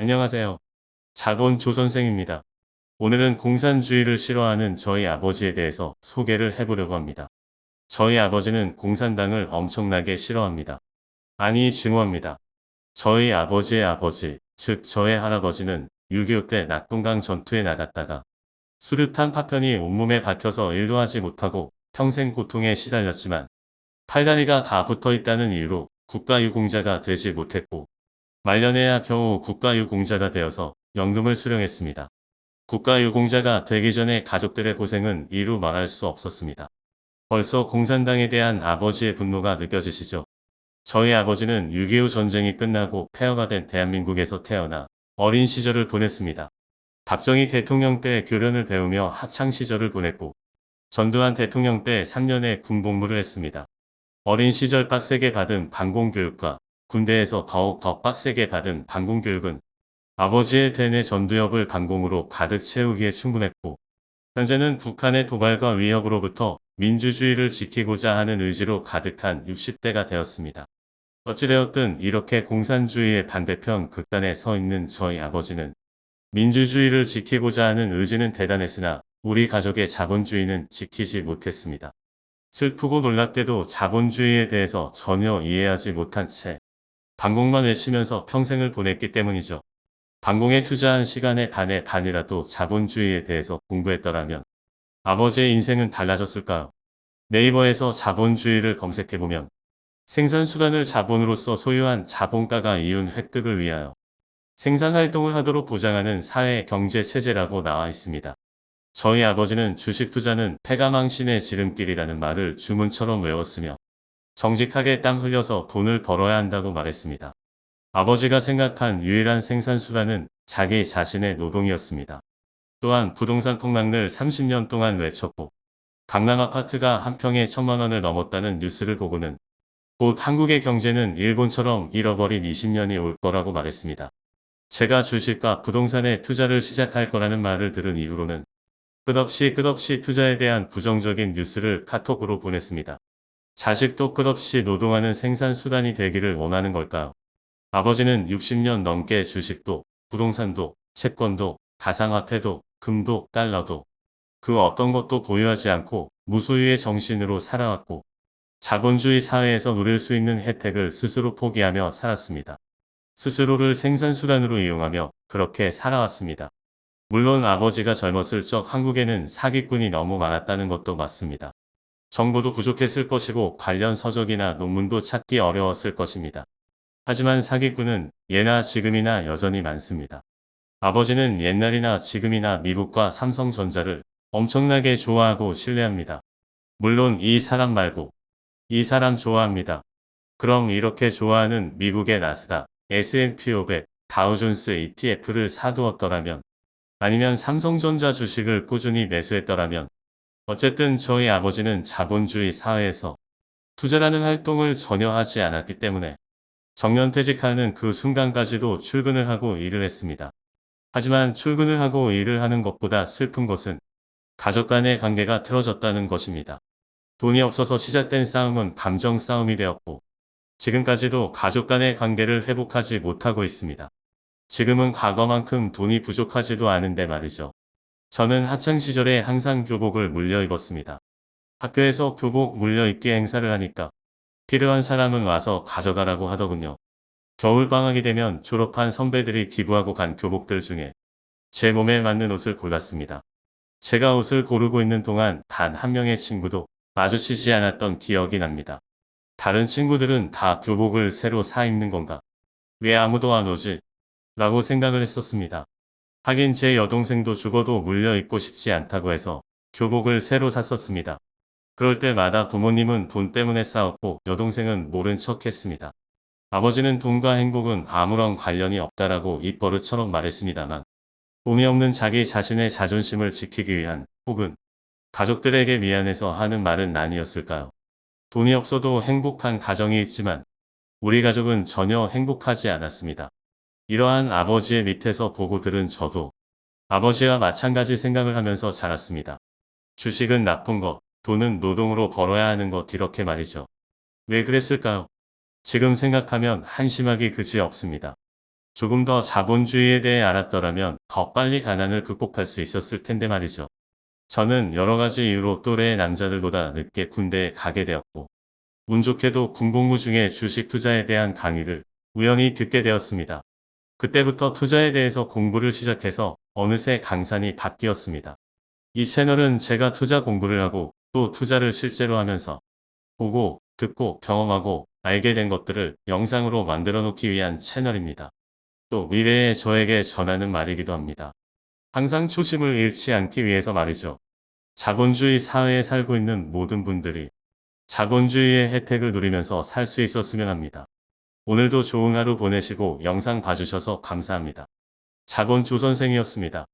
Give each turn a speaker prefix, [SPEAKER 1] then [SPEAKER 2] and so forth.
[SPEAKER 1] 안녕하세요. 자본 조선생입니다. 오늘은 공산주의를 싫어하는 저희 아버지에 대해서 소개를 해보려고 합니다. 저희 아버지는 공산당을 엄청나게 싫어합니다. 아니, 증오합니다. 저희 아버지의 아버지, 즉 저의 할아버지는 6.25 때 낙동강 전투에 나갔다가 수류탄 파편이 온몸에 박혀서 일도 하지 못하고 평생 고통에 시달렸지만 팔다리가 다 붙어 있다는 이유로 국가유공자가 되지 못했고 말년에야 겨우 국가유공자가 되어서 연금을 수령했습니다. 국가유공자가 되기 전에 가족들의 고생은 이루 말할 수 없었습니다. 벌써 공산당에 대한 아버지의 분노가 느껴지시죠? 저희 아버지는 6.25 전쟁이 끝나고 폐허가 된 대한민국에서 태어나 어린 시절을 보냈습니다. 박정희 대통령 때 교련을 배우며 학창 시절을 보냈고 전두환 대통령 때 3년의 군복무를 했습니다. 어린 시절 빡세게 받은 반공교육과 군대에서 더욱 더 빡세게 받은 반공교육은 아버지의 대내 전두엽을 반공으로 가득 채우기에 충분했고 현재는 북한의 도발과 위협으로부터 민주주의를 지키고자 하는 의지로 가득한 60대가 되었습니다. 어찌되었든 이렇게 공산주의의 반대편 극단에 서 있는 저희 아버지는 민주주의를 지키고자 하는 의지는 대단했으나 우리 가족의 자본주의는 지키지 못했습니다. 슬프고 놀랍게도 자본주의에 대해서 전혀 이해하지 못한 채 반공만 외치면서 평생을 보냈기 때문이죠. 반공에 투자한 시간의 반의 반이라도 자본주의에 대해서 공부했더라면 아버지의 인생은 달라졌을까요? 네이버에서 자본주의를 검색해보면 생산수단을 자본으로서 소유한 자본가가 이룬 획득을 위하여 생산활동을 하도록 보장하는 사회 경제체제라고 나와 있습니다. 저희 아버지는 주식 투자는 패가망신의 지름길이라는 말을 주문처럼 외웠으며 정직하게 땀 흘려서 돈을 벌어야 한다고 말했습니다. 아버지가 생각한 유일한 생산수단은 자기 자신의 노동이었습니다. 또한 부동산 폭락을 30년 동안 외쳤고 강남 아파트가 한 평에 1,000만 원을 넘었다는 뉴스를 보고는 곧 한국의 경제는 일본처럼 잃어버린 20년이 올 거라고 말했습니다. 제가 주식과 부동산에 투자를 시작할 거라는 말을 들은 이후로는 끝없이 투자에 대한 부정적인 뉴스를 카톡으로 보냈습니다. 자식도 끝없이 노동하는 생산수단이 되기를 원하는 걸까요? 아버지는 60년 넘게 주식도, 부동산도, 채권도, 가상화폐도, 금도, 달러도 그 어떤 것도 보유하지 않고 무소유의 정신으로 살아왔고 자본주의 사회에서 누릴 수 있는 혜택을 스스로 포기하며 살았습니다. 스스로를 생산수단으로 이용하며 그렇게 살아왔습니다. 물론 아버지가 젊었을 적 한국에는 사기꾼이 너무 많았다는 것도 맞습니다. 정보도 부족했을 것이고 관련 서적이나 논문도 찾기 어려웠을 것입니다. 하지만 사기꾼은 예나 지금이나 여전히 많습니다. 아버지는 옛날이나 지금이나 미국과 삼성전자를 엄청나게 좋아하고 신뢰합니다. 물론 이 사람 말고 이 사람 좋아합니다. 그럼 이렇게 좋아하는 미국의 나스닥, S&P 500, 다우존스 ETF를 사두었더라면 아니면 삼성전자 주식을 꾸준히 매수했더라면 어쨌든 저희 아버지는 자본주의 사회에서 투자라는 활동을 전혀 하지 않았기 때문에 정년퇴직하는 그 순간까지도 출근을 하고 일을 했습니다. 하지만 출근을 하고 일을 하는 것보다 슬픈 것은 가족 간의 관계가 틀어졌다는 것입니다. 돈이 없어서 시작된 싸움은 감정 싸움이 되었고 지금까지도 가족 간의 관계를 회복하지 못하고 있습니다. 지금은 과거만큼 돈이 부족하지도 않은데 말이죠. 저는 학창시절에 항상 교복을 물려 입었습니다. 학교에서 교복 물려 입기 행사를 하니까 필요한 사람은 와서 가져가라고 하더군요. 겨울방학이 되면 졸업한 선배들이 기부하고 간 교복들 중에 제 몸에 맞는 옷을 골랐습니다. 제가 옷을 고르고 있는 동안 단 한 명의 친구도 마주치지 않았던 기억이 납니다. 다른 친구들은 다 교복을 새로 사 입는 건가? 왜 아무도 안 오지? 라고 생각을 했었습니다. 하긴 제 여동생도 죽어도 물려 입고 싶지 않다고 해서 교복을 새로 샀었습니다. 그럴 때마다 부모님은 돈 때문에 싸웠고 여동생은 모른 척 했습니다. 아버지는 돈과 행복은 아무런 관련이 없다라고 입버릇처럼 말했습니다만 돈이 없는 자기 자신의 자존심을 지키기 위한 혹은 가족들에게 미안해서 하는 말은 아니었을까요? 돈이 없어도 행복한 가정이 있지만 우리 가족은 전혀 행복하지 않았습니다. 이러한 아버지의 밑에서 보고 들은 저도 아버지와 마찬가지 생각을 하면서 자랐습니다. 주식은 나쁜 것, 돈은 노동으로 벌어야 하는 것 이렇게 말이죠. 왜 그랬을까요? 지금 생각하면 한심하기 그지 없습니다. 조금 더 자본주의에 대해 알았더라면 더 빨리 가난을 극복할 수 있었을 텐데 말이죠. 저는 여러 가지 이유로 또래의 남자들보다 늦게 군대에 가게 되었고, 운 좋게도 군복무 중에 주식 투자에 대한 강의를 우연히 듣게 되었습니다. 그때부터 투자에 대해서 공부를 시작해서 어느새 강산이 바뀌었습니다. 이 채널은 제가 투자 공부를 하고 또 투자를 실제로 하면서 보고, 듣고, 경험하고 알게 된 것들을 영상으로 만들어 놓기 위한 채널입니다. 또 미래의 저에게 전하는 말이기도 합니다. 항상 초심을 잃지 않기 위해서 말이죠. 자본주의 사회에 살고 있는 모든 분들이 자본주의의 혜택을 누리면서 살 수 있었으면 합니다. 오늘도 좋은 하루 보내시고 영상 봐주셔서 감사합니다. 자본조선생이었습니다.